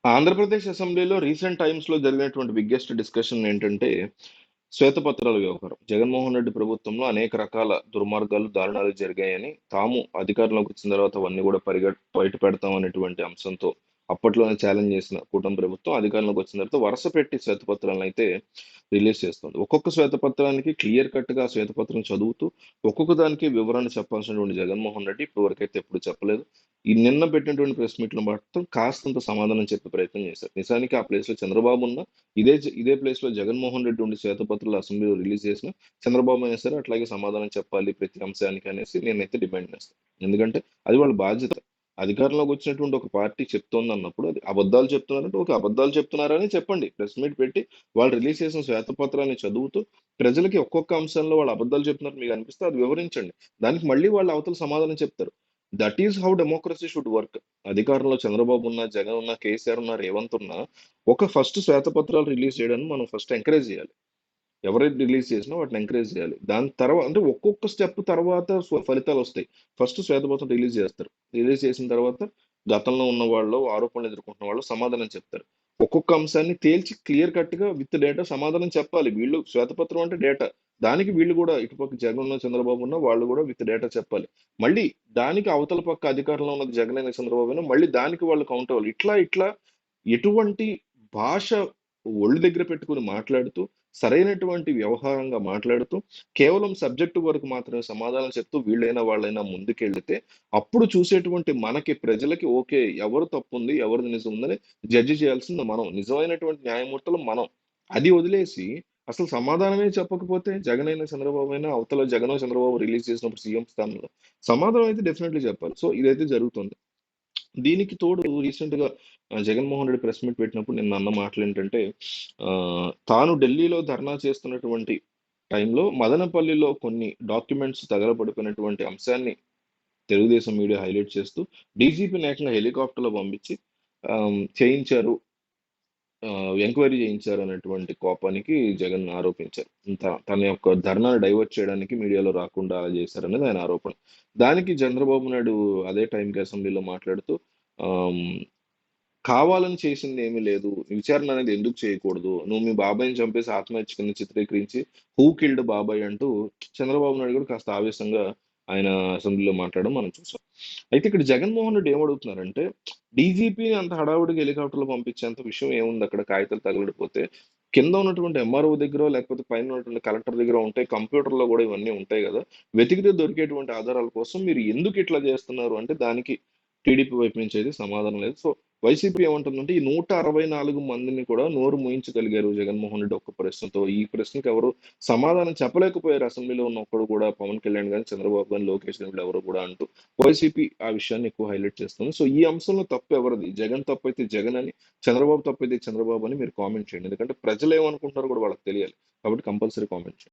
ఆంధ్రప్రదేశ్ అసెంబ్లీలో రీసెంట్ టైమ్స్‌లో జరిగినటువంటి బిగ్గెస్ట్ డిస్కషన్ ఏంటంటే, శ్వేతపత్రాల వ్యవహారం. జగన్మోహన్ రెడ్డి ప్రభుత్వంలో అనేక రకాల దుర్మార్గాలు, దారుణాలు జరిగాయని, తాము అధికారంలోకి వచ్చిన తర్వాత అవన్నీ కూడా బయట పెడతాం అనేటువంటి అంశంతో అప్పట్లోనే ఛాలెంజ్ చేసిన కూటమి ప్రభుత్వం అధికారంలోకి వచ్చిన తర్వాత వరుస పెట్టి శ్వేతపత్రాలనైతే రిలీజ్ చేస్తుంది. ఒక్కొక్క శ్వేతపత్రానికి క్లియర్ కట్‌గా ఆ శ్వేతపత్రం చదువుతూ, ఒక్కొక్క దానికి వివరణ చెప్పాల్సినటువంటి జగన్మోహన్ రెడ్డి ఇప్పటివరకైతే ఎప్పుడు చెప్పలేదు. ఈ నిన్న పెట్టినటువంటి ప్రెస్ మీట్‌లో మాత్రం కాస్తంత సమాధానం చెప్పే ప్రయత్నం చేశారు. నిజానికి ఆ ప్లేస్‌లో చంద్రబాబు ఉన్నా, ఇదే ప్లేస్‌లో జగన్మోహన్ రెడ్డి ఉండి శ్వేతపత్రాలు అసెంబ్లీలో రిలీజ్ చేసినా, చంద్రబాబు అయినా సరే అట్లాగే సమాధానం చెప్పాలి ప్రతి అంశానికి అనేసి నేనైతే డిమాండ్ చేస్తాను. ఎందుకంటే అది వాళ్ళ బాధ్యత. అధికారంలోకి వచ్చినటువంటి ఒక పార్టీ చెప్తోందన్నప్పుడు అది అబద్ధాలు చెప్తున్నారంటే ఓకే. అబద్ధాలు చెప్తున్నారని చెప్పండి. ప్రెస్ మీట్ పెట్టి వాళ్ళు రిలీజ్ చేసిన శ్వేతపత్రాన్ని చదువుతూ ప్రజలకి ఒక్కొక్క అంశంలో వాళ్ళు అబద్ధాలు చెప్తున్నట్టు మీకు అనిపిస్తే అది వివరించండి. దానికి మళ్ళీ వాళ్ళు అవతల సమాధానం చెప్తారు. That is how democracy should work. అధికారంలో చంద్రబాబు ఉన్నా, జగన్ ఉన్నా, కేసీఆర్ ఉన్నా, రేవంత్ ఉన్నా ఒక ఫస్ట్ శ్వేతపత్రాలు రిలీజ్ చేయడాన్ని మనం ఫస్ట్ ఎంకరేజ్ చేయాలి. ఎవరైతే రిలీజ్ చేసినా వాటిని ఎంకరేజ్ చేయాలి. దాని తర్వాత అంటే ఒక్కొక్క స్టెప్ తర్వాత ఫలితాలొస్తాయి. ఫస్ట్ శ్వేతపత్రం రిలీజ్ చేస్తారు. రిలీజ్ చేసిన తర్వాత గతంలో ఉన్న వాళ్ళు, ఆరోపణలు ఎదుర్కొంటున్న వాళ్ళు సమాధానం చెప్తారు. ఒక్కొక్క అంశాన్ని తేల్చి క్లియర్ కట్‌గా విత్ డేటా సమాధానం చెప్పాలి. వీళ్ళు శ్వేతపత్రం అంటే డేటా. దానికి వీళ్ళు గూడా ఇటుపక్క జగన్ ఉన్న, చంద్రబాబు ఉన్న వాళ్ళు గూడా విత్ డేటా చెప్పాలి. మళ్ళీ దానికి అవతల పక్క అధికారంలో ఉన్నది జగన్ అయినా, చంద్రబాబు అయినా మళ్ళీ దానికి వాళ్ళు కౌంటర్ అవ్వాలి. ఇట్లా ఎటువంటి భాష ఒళ్ళు దగ్గర పెట్టుకొని మాట్లాడుతూ సరైనటువంటి వ్యవహారంగా మాట్లాడుతూ, కేవలం సబ్జెక్ట్ వరకు మాత్రమే సమాధానం చెప్తూ వీళ్ళైనా, వాళ్ళైనా ముందుకెళ్లితే, అప్పుడు చూసేటువంటి మనకి ప్రజలకి ఓకే. ఎవరు తప్పుంది, ఎవరిది నిజం ఉందని జడ్జ్ చేయాల్సింది మనం. నిజమైనటువంటి న్యాయమూర్తులం మనం. అది వదిలేసి అసలు సమాధానమే చెప్పకపోతే జగనైనా, చంద్రబాబు అయినా అవతల జగనో, చంద్రబాబు రిలీజ్ చేసినప్పుడు సీఎం స్థానంలో సమాధానం అయితే డెఫినెట్‌లీ చెప్పాలి. సో, ఇదైతే జరుగుతుంది. దీనికి తోడు రీసెంట్‌గా జగన్మోహన్ రెడ్డి ప్రెస్ మీట్ పెట్టినప్పుడు నిన్న అన్న మాటలేంటంటే, తాను ఢిల్లీలో ధర్నా చేస్తున్నటువంటి టైంలో మదనపల్లిలో కొన్ని డాక్యుమెంట్స్ తగలబడిపోయినటువంటి అంశాన్ని తెలుగుదేశం మీడియా హైలైట్ చేస్తూ, డీజీపీని ఏకంగా హెలికాప్టర్‌లో పంపించి చేయించారు. ఎంక్వైరీ చేయించారు అనేటువంటి కోపానికి జగన్ ఆరోపించారు. తన యొక్క ధర్నాను డైవర్ట్ చేయడానికి మీడియాలో రాకుండా అలా చేశారనేది ఆయన ఆరోపణ. దానికి చంద్రబాబు నాయుడు అదే టైంకి అసెంబ్లీలో మాట్లాడుతూ ఆహ్, కావాలని చేసిందేమీ లేదు. విచారణ అనేది ఎందుకు చేయకూడదు? నువ్వు మీ బాబాయిని చంపేసి ఆత్మహత్య కింద చిత్రీకరించి 'హూ కిల్డ్ బాబాయ్' అంటూ చంద్రబాబు నాయుడు కూడా కాస్త ఆవేశంగా ఆయన అసెంబ్లీలో మాట్లాడడం మనం చూసాం. అయితే ఇక్కడ జగన్మోహన్ రెడ్డి ఏమడుగుతున్నారంటే, డీజీపీని అంత హడావుడిగా హెలికాప్టర్‌లో పంపించేంత విషయం ఏముందక్కడ కాగితాలు తగలడిపోతే? కింద ఉన్నటువంటి ఎంఆర్ఓ దగ్గరో, లేకపోతే పైన ఉన్నటువంటి కలెక్టర్ దగ్గరో ఉంటాయి. కంప్యూటర్‌లో గూడా ఇవన్నీ ఉంటాయి గదా! వెతికితే దొరికేటువంటి ఆధారాల కోసం మీరు ఎందుకు ఇట్లా జేస్తున్నారు అంటే, దానికి టీడీపీ వైపు నుంచి అయితే సమాధానం లేదు. సో, వైసీపీ ఏమంటుందంటే, ఈ 164 మందిని కూడా నోరు మూయించగలిగారు జగన్మోహన్ రెడ్డి ఒక్క ప్రశ్నతో. ఈ ప్రశ్నకి ఎవరు సమాధానం చెప్పలేకపోయారు అసెంబ్లీలో ఉన్న ఒక్కడు కూడా పవన్ కళ్యాణ్ గాని, చంద్రబాబు గాని, లోకేష్ గాని వీళ్ళెవరు కూడా అంటూ వైసీపీ ఆ విషయాన్ని ఎక్కువ హైలైట్ చేస్తుంది. సో, ఈ అంశంలో తప్పు ఎవరిది? జగన్ తప్పైతే జగన్ అని, చంద్రబాబు తప్పైతే చంద్రబాబు అని మీరు కామెంట్ చేయండి. ఎందుకంటే ప్రజలేమనుకుంటున్నారో కూడా వాళ్ళకి తెలియాలి. కాబట్టి కంపల్సరీ కామెంట్ చేయండి.